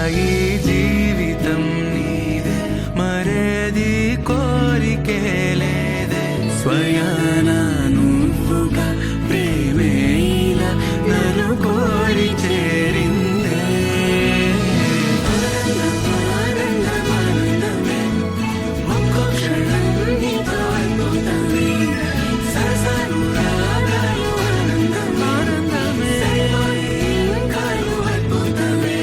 ఈ జీవితం నీదే మరేది కోరికే లేదే స్వయాన నువ్వుగా ప్రేమే ఇలా నన్ను కోరి చేరిందే ఆనందమే ఒక్కో క్షణం నీతో అయిపోతానే సరసాలు రాగాలు ఆనందమే కాలు అయిపోతానే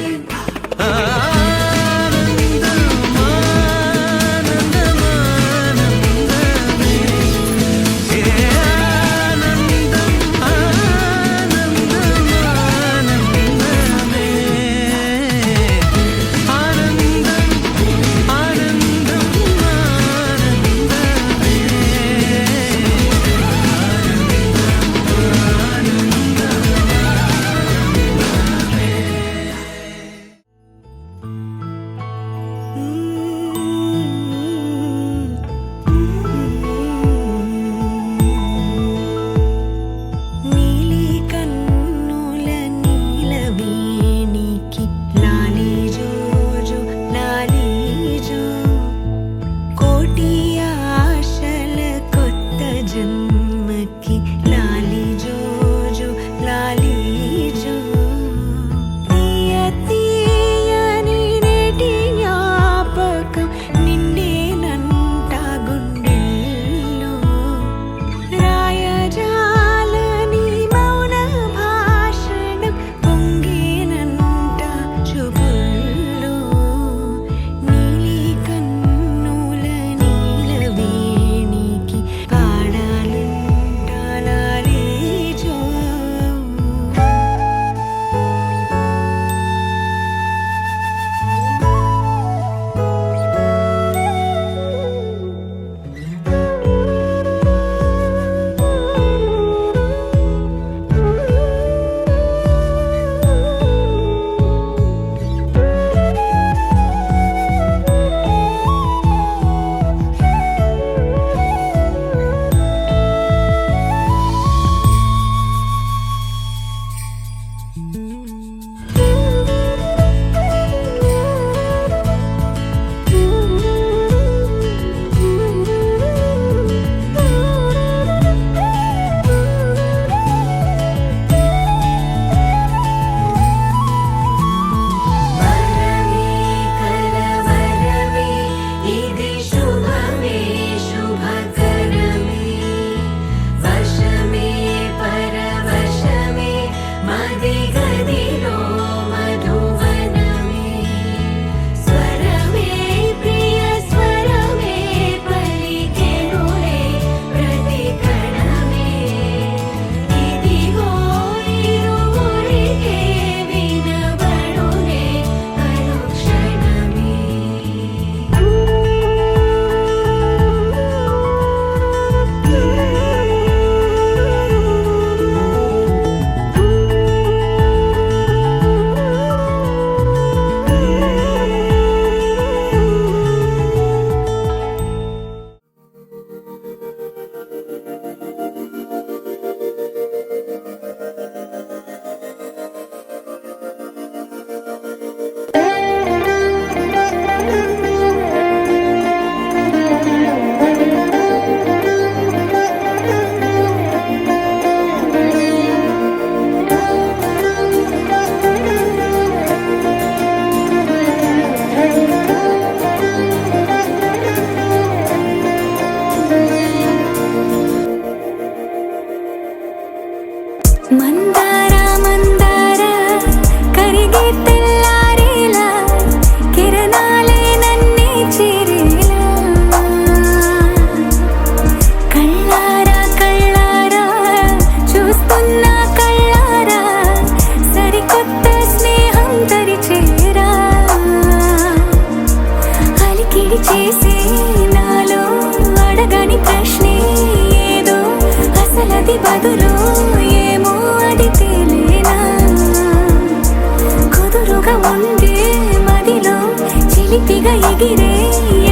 చిలిపిగా ఎగిరే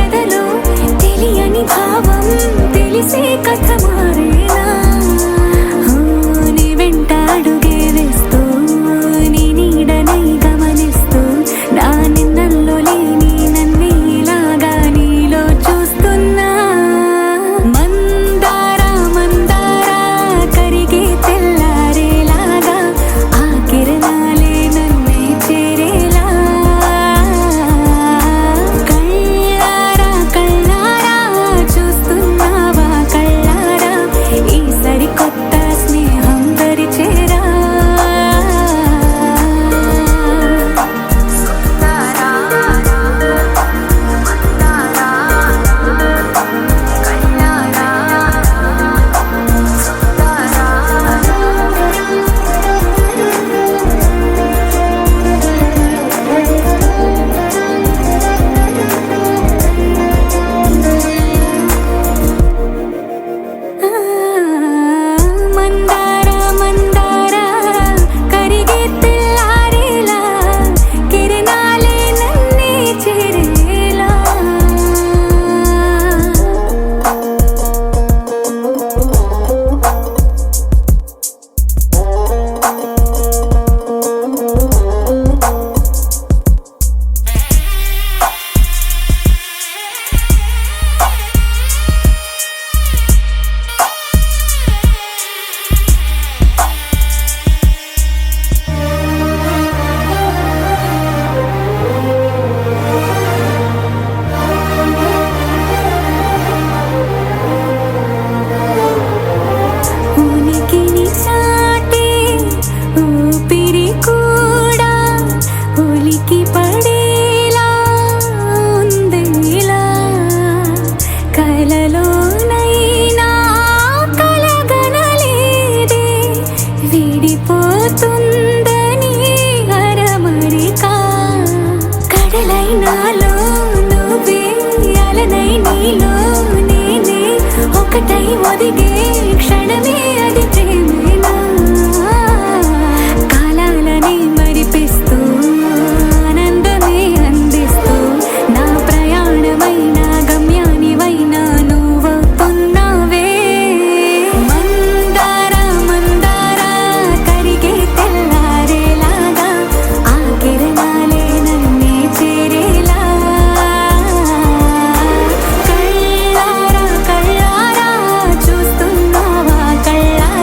ఎదలో తెలియని భావం తెలిసే కథ మారేనా నీ వెంట అడుగే వేస్తూ నీ నీడనై గమనిస్తూ నా పడేలా ఉంది ఇలా కలలోనైనా కలగనలేదే విడిపోతుందని అరమరికా కడలైనాలో నువ్వే అలనై నీలో నేనే ఒకటై ఒదిగే క్షణమే అది ప్రేమేనా కాలాలని మరిపిస్తూ ఆనందమే అందిస్తూ నా ప్రయాణమైన గమ్యానివైనా నువ్వవుతున్నావే మందార మందార కరిగే తెల్లారేలాగా ఆ కిరణాలే నన్నే చేరేలా కళ్ళారా కళ్ళారా చూస్తున్నావా కళ్ళారా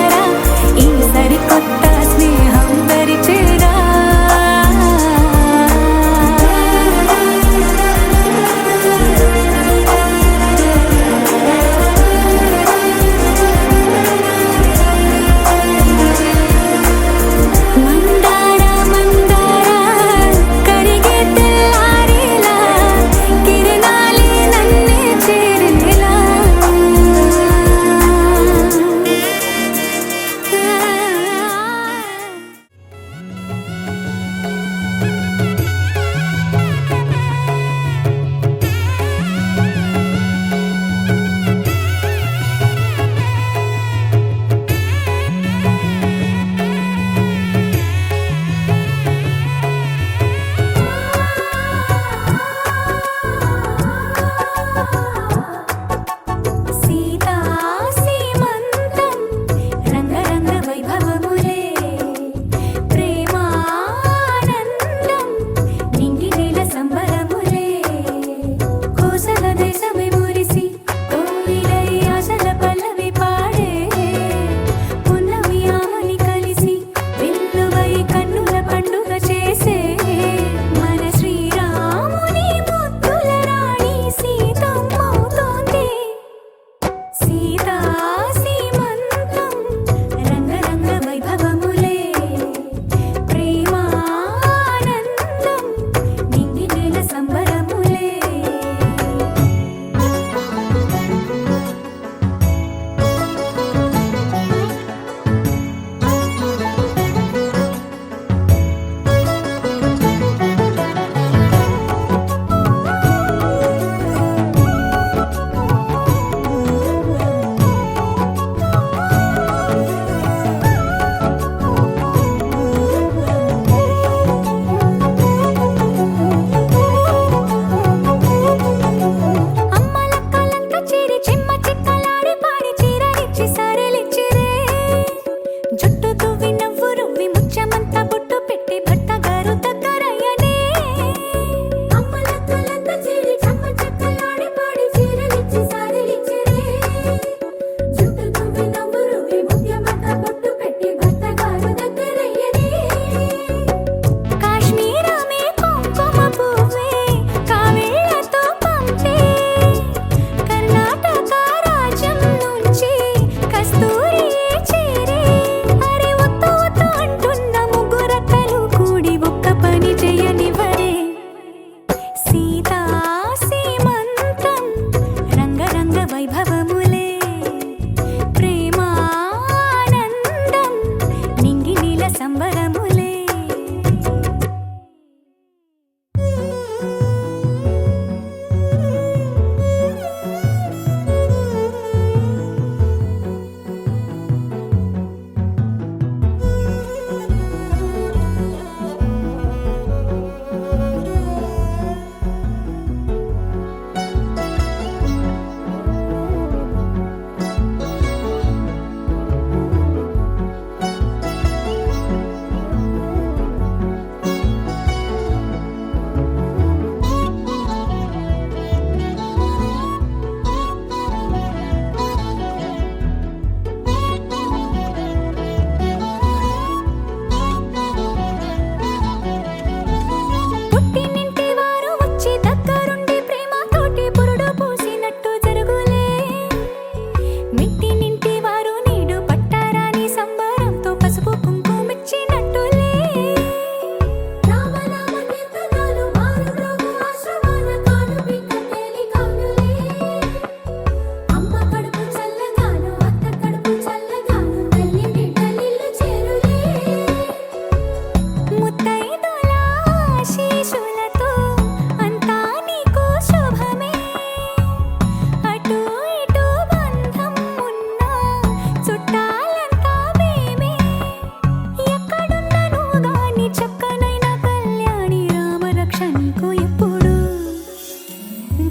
ఎప్పుడు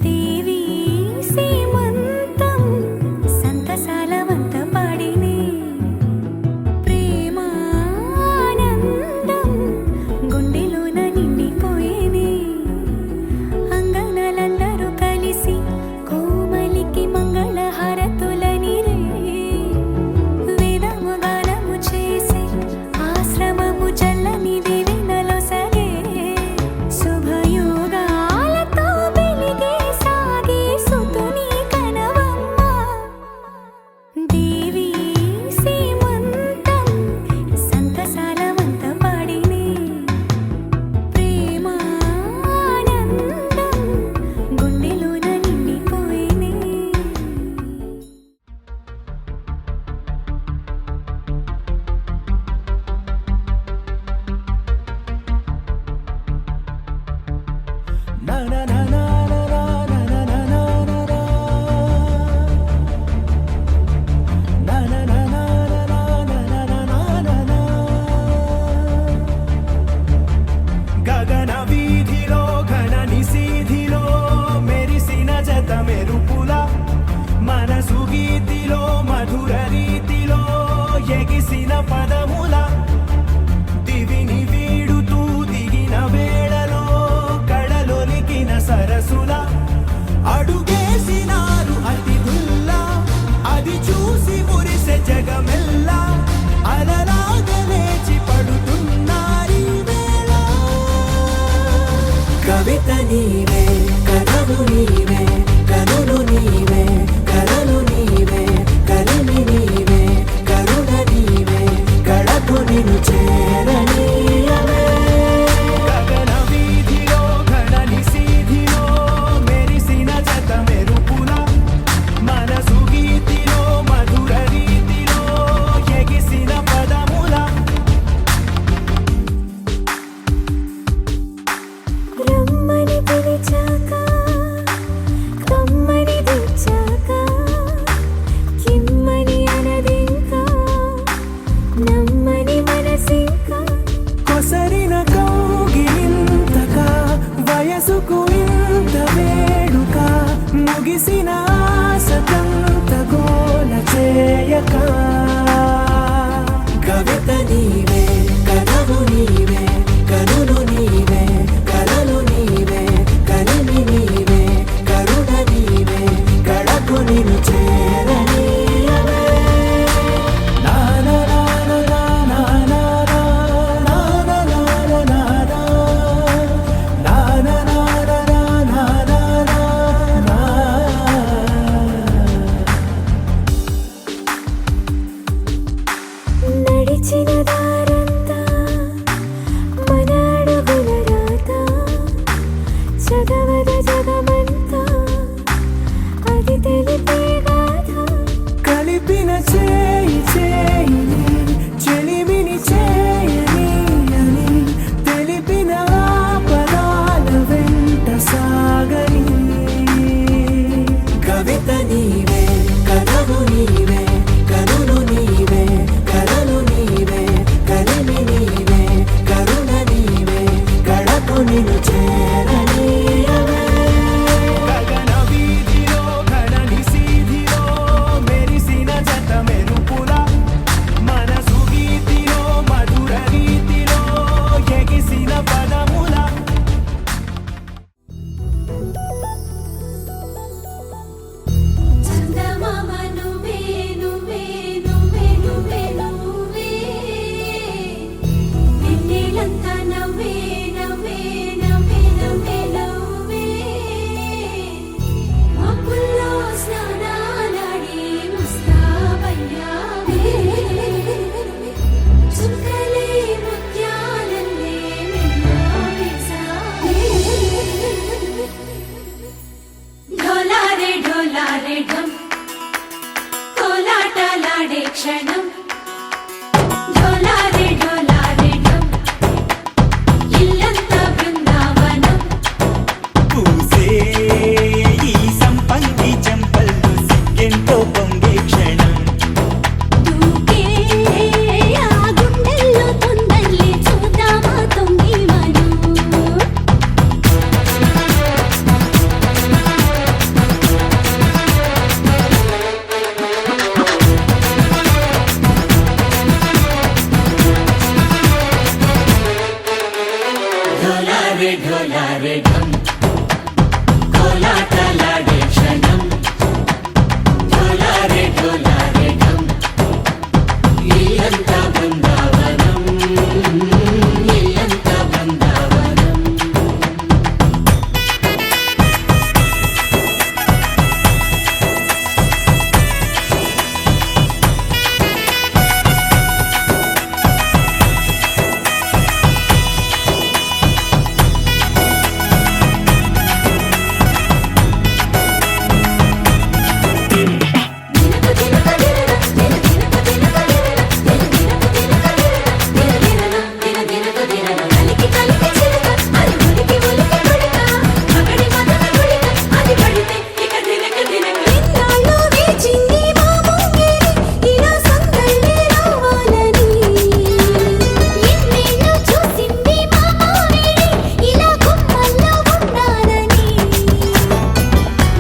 దేవి సీమంతం సంతసాల వంత పాడిని ప్రేమానందం గుండెలోన నిండిపోయేని అంగనలందరూ కలిసి కోమలికి మంగళహారతులని రే వేదము గానము చేసి ఆశ్రమము చల్లని దేవినలో సగే శుభయోగాలతో వెలిగే సాగే సుతుని కనవమ్మ దేవి సీమంతం సంతసాల వంత పాడిని ప్రేమానందం గుండెలోన నిండిపోయేని na na na na na na na na na na na na na na గగన వీధిలో ఘన నిశీధిలో మెరిసిన జత మెరుపుల మనసు గీతిలో మధుర రీతిలో ఎగిసిన పదముల దివిని వీడుతూ దిగిన వేళలో కడలొలికిన సరసుల అడుగేసినారు అతిథుల్లా అది చూసి మురిసె జగమెల్లా అలలాగా లేచి పడుతున్నారీ వేళ కవిత నీవే కథలు నీవే కనులు నీవే కలలు నీవే కలిమి నీవే కరుణ నీవే కడకు నిన్ను చేరనీయవే గగన వీధిలో ఘన నిశీధిలో మెరిసిన జత మెరుపుల మనసు గీతిలో మధుర రీతిలో ఎగిసిన పదముల రమ్మని పిలిచాక కమ్మని తెచ్చాక కిమ్మని అనదింకా నమ్మని మనసింకా కొసరిన కౌగిలింతగా వయసుకు ఇంత వేడుక ముగిసిన ఆశతంత గోల చేయక కవిత నీవే కథలు నీవే కనులు నీవే కలలు నీవే కలిమి నీవే కరుణ నీవే కడకు నిన్ను చేరనీయవే నా నా నా నా నా నా నా నా నా నా నడిచిన దారంతా మన అడుగుల రాత చదవద జగమంతా అది తెలిపే గాథ కలిపిన చేయి చేయిని చెలిమిని చేయని అని తెలిపిన ఆ పదాల వెంట సాగని కవిత నీవే కథలు నీవే కనులు నీవే కలలు నీవే కలిమి నీవే కరుణ నీవే కడకు నిన్ను చేరనీయవే గగన వీధిలో ఘన నిశీధిలో మెరిసిన జత మెరుపుల మనసు గీతిలో మధుర రీతిలో ఎగిసిన పదముల చందమామ నువ్వే నువ్వే నువ్వే నువ్వే నువ్వే వెన్నెలంతా నవ్వే నవ్వే నవ్వే నవ్వే నవ్వే మబ్బుల్లో స్నానాలాడి ముస్తాబయ్యావే చుక్కలే ముత్యాలల్లే మెన్నావేశావే ढोलारे ढोलारे ढम कोलाटलाडे क्षणं ढोलारे ढोलारे ढम इल्लंता बृंदावनं పూసే ఈ సంపంగి చెంపల్లో సిగ్గెంతో పొంగే క్షణం దూకే ఆ గుండెల్లో తొందరలే చూద్దామా తొంగి మనం కోలాటలాడే క్షణం ఢోలారే ఢోలారే ఢం ఇల్లంతా బృందావనం ఇల్లంతా బృందావనం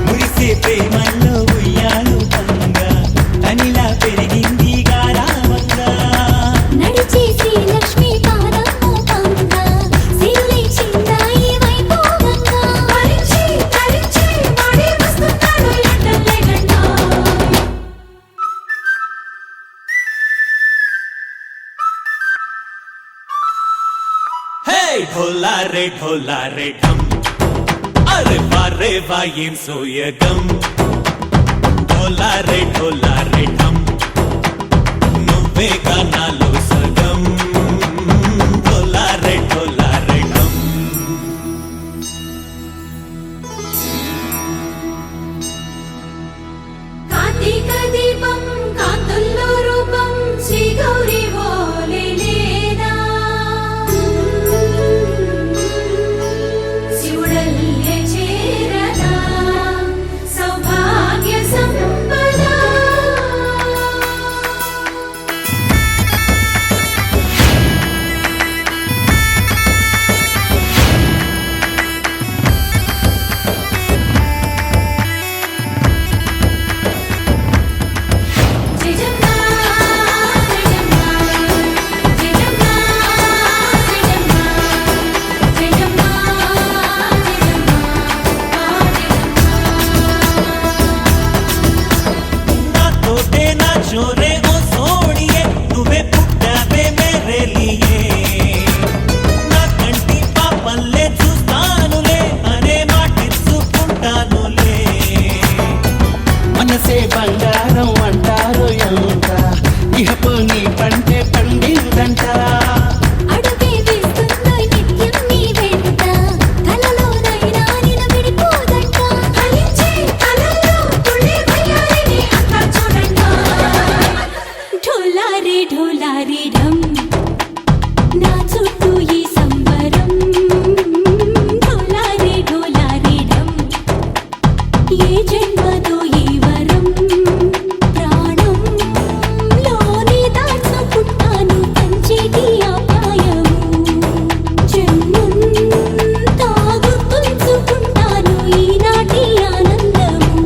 మురిసే ప్రేమల్లో ఉయ్యాలు పంగా తనిలా పెరిగింది గారావంగా నడిచే శ్రీలక్ష్మి పాదము పంగ సిరులై చిందాయి వైభోగంగా పరిచి తరించి వాడే వస్తున్నాడు లండన్ లేగండా హే ఢోలారే ఢోలారే ఢం అరే వారే వా ఏం సోయగం ఢోలారే ఢోలారే ఢం నువ్వే గానాలో సగం ఢోలారే ఢోలారే ఢం కార్తీక దీపం కాంతుల్లో రూపం శ్రీ గౌరీ ఓలే లేదా శివుడల్లే చేరదా సౌభాగ్య సంపద జయజమ్మా జయజమ్మా జయజమ్మా జయజమ్మా జయజమ్మా నాతోటే నా చోరే ఓ సోడియే నువ్వే పుట్టావే మేరే లియే నా కంటి పాపల్లే చూస్తానులే అనే మాటిచ్చుకుంటానులే మనసే బంగారం అంటారు ఎంత ఇహపు నీ పంటే పండిందంట అడుగే వేస్తుందో నిత్యం నీ వెంట కలలోనైనా నిన్ను విడిపోదంట ఫలించే కలల్లో తుళ్ళి వయ్యారిని అంతా చూడంట ఢోలారే ఢోలారే ఢం నా చుట్టూ ఈ సంబరం ఢోలారే ఢోలారే ఢం ఏ జన్మదో ఈ వరం ప్రాణంలోనే దాచుకుంటాను పంచేటి అపాయము జన్మంతా గుర్తుంచుకుంటాను ఈనాటి ఆనందము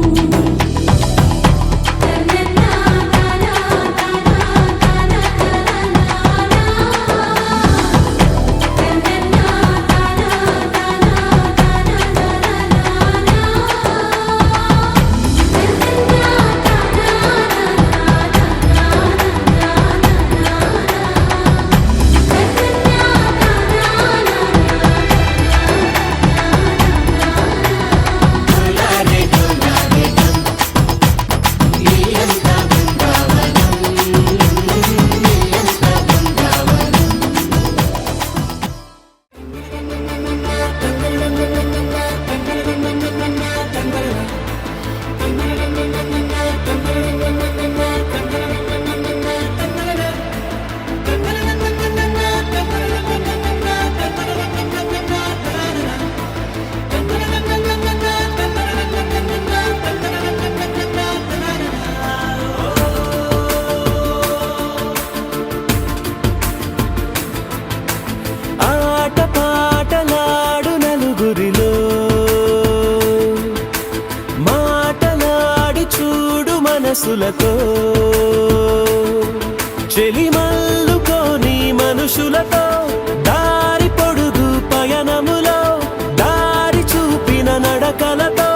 మనసులతో చెలిమల్లుకోని మనుషులతో దారి పొడుగు పయనములో దారి చూపిన నడకలతో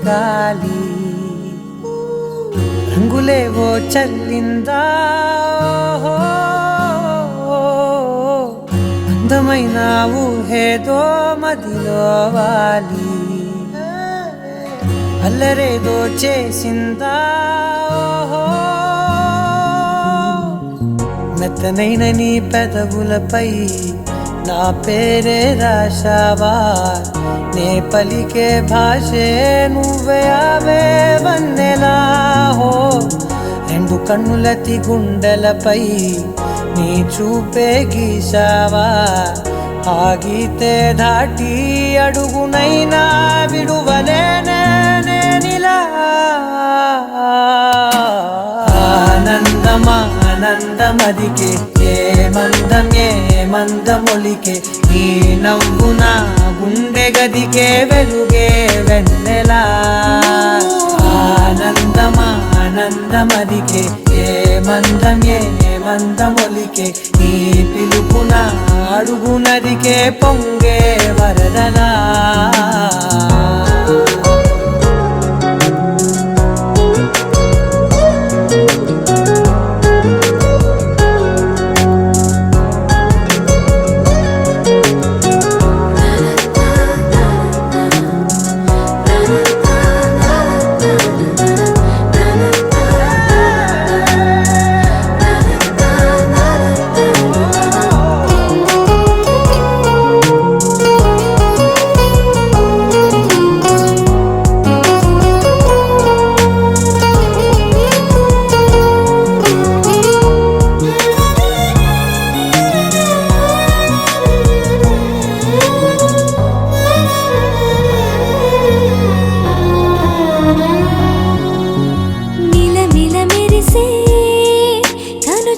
గాలి రంగులేవో చల్లిందా అందమైన ఊహేదో మదిలో వాలి అల్లరేదో చేసిందా మెత్తనైన నీ పెదవులపై నా పేరే రాశావా నే పలికే భాషే నువ్వే అవే వన్నెలా హో రెండు కన్నులతి గుండెలపై నీ చూపే గీశావా ఆగితే దాటి అడుగునైనా విడువలేనే నేనిలా ఆనందమా ఆనందమదికే ఏ మందమొలికే నీ నవ్వు నా గుండె గదికే వెలుగే వెన్నెలా ఆనందమా ఆనందమదికే ఏ మందమొలికే నీ పిలుపున అడుగునదికే పొంగే వరదలా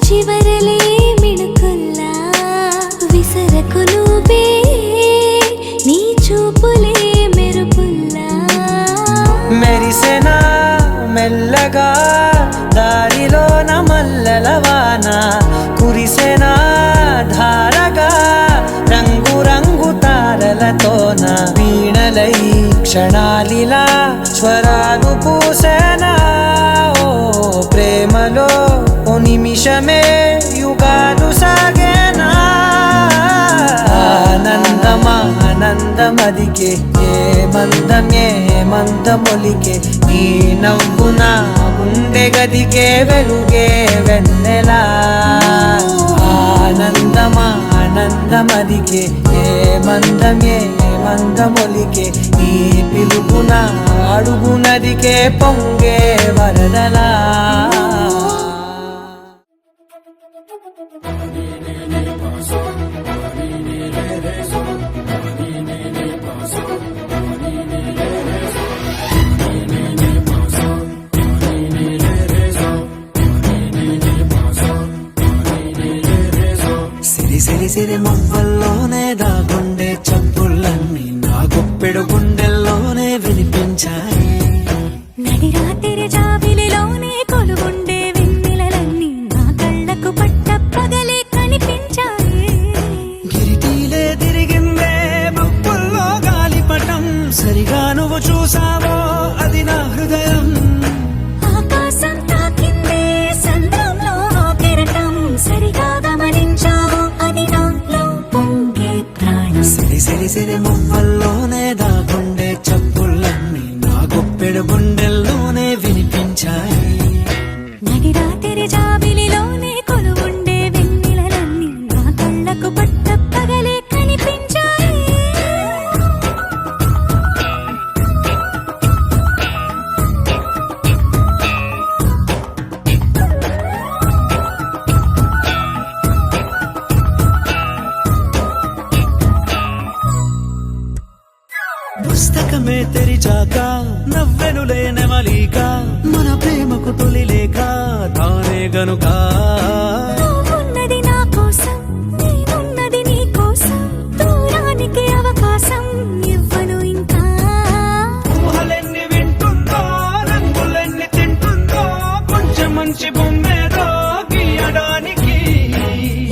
చివరలే మిణుకుల్లా విసరకు నువ్వే నీ చూపులే మెరుపుల్లా మెరిసెనా మెల్లగా దారిలోన మల్లెలవాన కురిసెనా ధారగా రంగు రంగు తారలతోన వీణలై క్షణాలిలా స్వరాలు పూసెనా ఓ ప్రేమలో ఓ నిమిషమే యుగాలు సాగేనా ఆనందమా ఆనందమదికే ఏ మందమొలికే నీ నవ్వు నా గుండె గదికే వెలుగే వెన్నెలా ఆనందమా ఆనందమదికే ఏ మందమొలికే నీ పిలుపున అడుగునదికే పొంగే వరదలా సిరి మువ్వల్లోనే దాగుండే చప్పుళ్ళన్నీ నా గుప్పెడు గుండెల్లోనే వినిపించాయి నడి రాత్రి జాబిలిలోనే కొలుగుండే వెన్నెలలన్నీ నా కళ్ళకు పట్ట పగలే కనిపించాయి గిరిటీలే తిరిగిందే మబ్బుల్లో గాలిపటం సరిగా నువ్వు చూసావో అది నా హృదయం ఆకాశం తాకిందే సంద్రంలో కెరటం సరిగా గమనించావు అది నాలో పొంగే ప్రాణం సిరి మువ్వల్లోనే దాగుండే చప్పుళ్ళన్నీ నా గుప్పెడు గుండెల్లోనే వినిపించాయి నడి రాత్రి జాబిలిలోనే కొలువుండే వెన్నెలలన్నీ నా కళ్ళకు పట్ట పగలే కనిపించాయి పుస్తకమే తెరిచాక నవ్వెనులే నెమలిక మన ప్రేమకు తొలి లేక తానే గనుక నువ్వున్నది నా కోసం నేనున్నది నీ కోసం దూరానికి అవకాశం ఇవ్వను ఇంకా ఊహలెన్ని వింటుందో రంగులెన్ని తింటుందో కొంచెం మంచి బొమ్మేదో గీయడానికి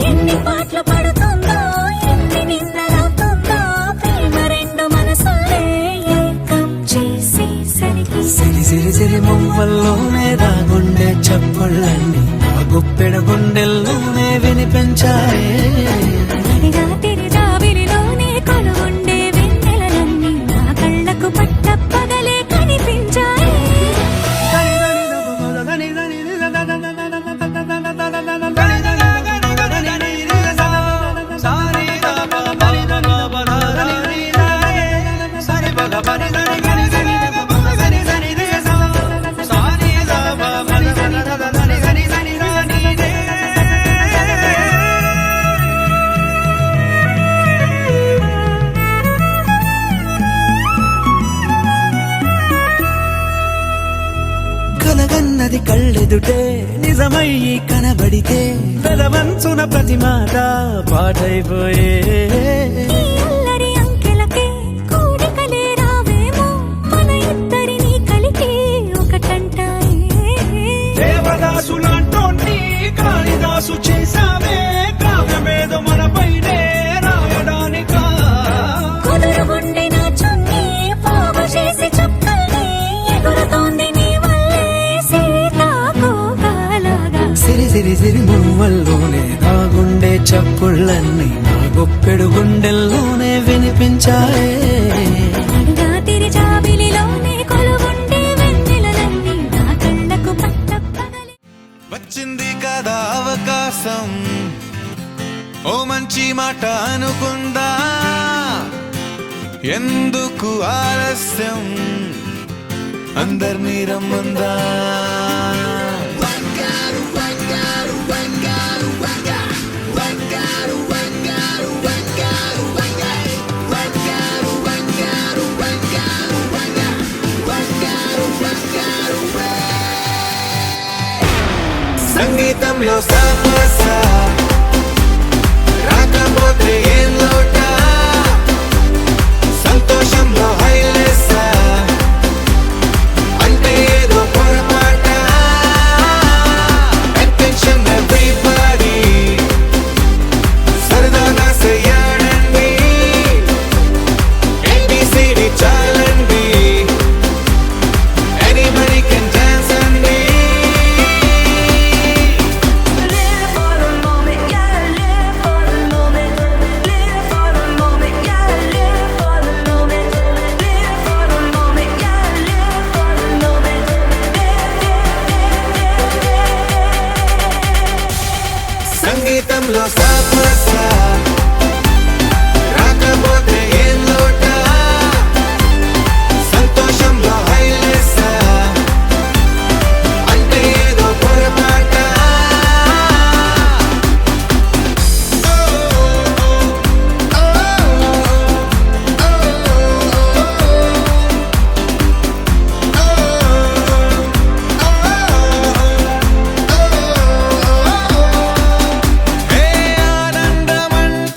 ఎన్ని పాటలు పడుతుందో ఎన్ని నిన్నలవుతుందో ప్రేమ రెండు మనసులే ఏకం చేసి సరిగా సిరి మువ్వల్లోనే దాగుండే చప్పుళ్ళన్నీ నా గుప్పెడ గుండెల్లోనే వినిపించాయే రాత్రి జాబిలిలోనే కొలువుండే వెన్నెలలన్నీ నా కళ్ళకు పట్టపగలే కనిపించాయి కలగన్నది కళ్ళెదుటే నిజమయ్యి కనబడితే పెదవంచున ప్రతి మాట పాటైపోయే ఈ అల్లరి అంకెలకే కూడికలే రావేమో మన ఇద్దరిని కలిపి ఒకటంటాయే దేవదాసులాంటోని కాళిదాసు చేశావే కావ్యమేదో మనపైనే రాయడానికా కుదురుగుండె నా చున్నీ పోగు చేసి చుక్కల్ని ఎగురుతోంది నీ వల్లే సీతాకోకలాగా సిరి సిరి సిరి మువ్వల్లోనే దాగుండే చప్పుళ్ళన్నీ నా గుప్పెడు గుండెల్లోనే వినిపించాయే రాత్రి జాబిలిలోనే కొలువుండే వెన్నెలలన్నీ నా కళ్ళకు పట్టపగలే వచ్చింది కదా అవకాశం ఓ మంచి మాట అనుకుందా ఎందుకు ఆలస్యం అందర్నీ రమ్మందా సంగీతంలో సామసా రాకపోతే ఏం లోట సంతోషంలో హైలెస్సా అంటే ఏదో పొరపాట అటెన్షన్ ఎవ్రీబడీ సరదాగా చేయాలండి ABCD చాలండి anybody can dance అండి Live for the moment, yeah, live for the moment. Live for the moment, yeah, live for the moment. Live for the moment, yeah, live for the moment. సంగీతంలో సామసా రాకపోతే ఏం లోట సంతోషంలో హైలెస్సా అంటే ఏదో పొరపాట ఏ ఆనందమంటే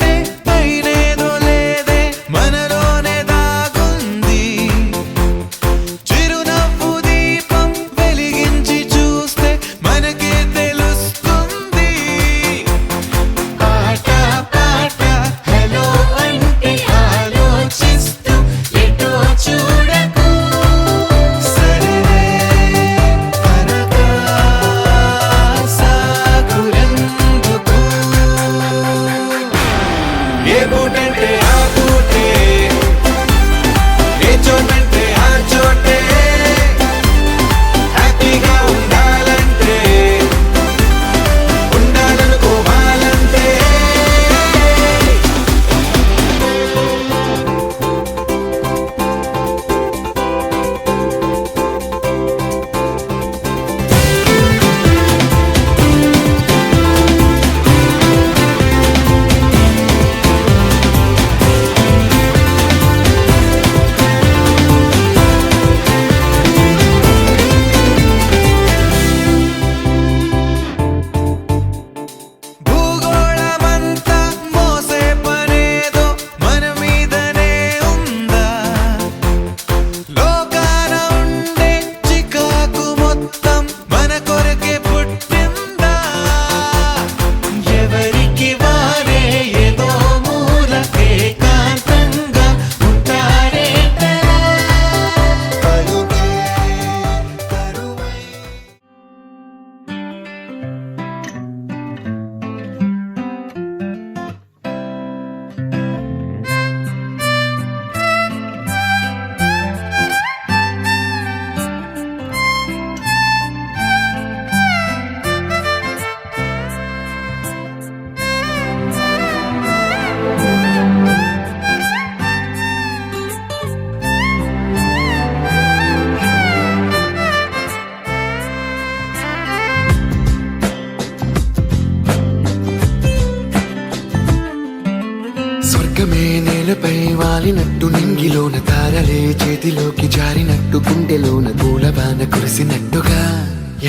లోకమే నేలపై వాలినట్టు నింగిలోన తారలే చేతిలోకి జారినట్టు గుండెలోన పూలవాన కురిసినట్టుగా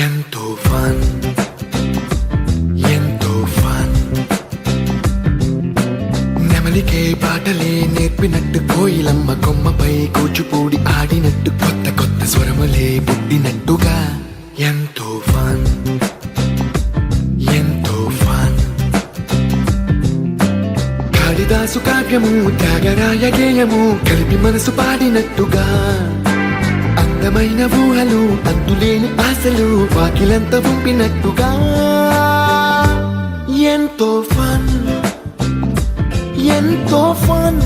ఎంతో ఫన్ ఎంతో ఫన్ నెమలికే పాటలే నేర్పినట్టు కోయిలమ్మ కొమ్మపై కూచిపూడి ఆడినట్టు కొత్త కొత్త స్వరములే పుట్టినట్టుగా ఎంతో ఫన్ ఎంతో ఫన్ కాళిదాసు కావ్యము త్యాగరాయ గేయము కలిపి మనసు పాడినట్టుగా అందమైన ఊహలు అంతులేని ఆశలు వాకిలంత పంపినట్టుగా ఎంతో ఫన్ ఎంతో ఫన్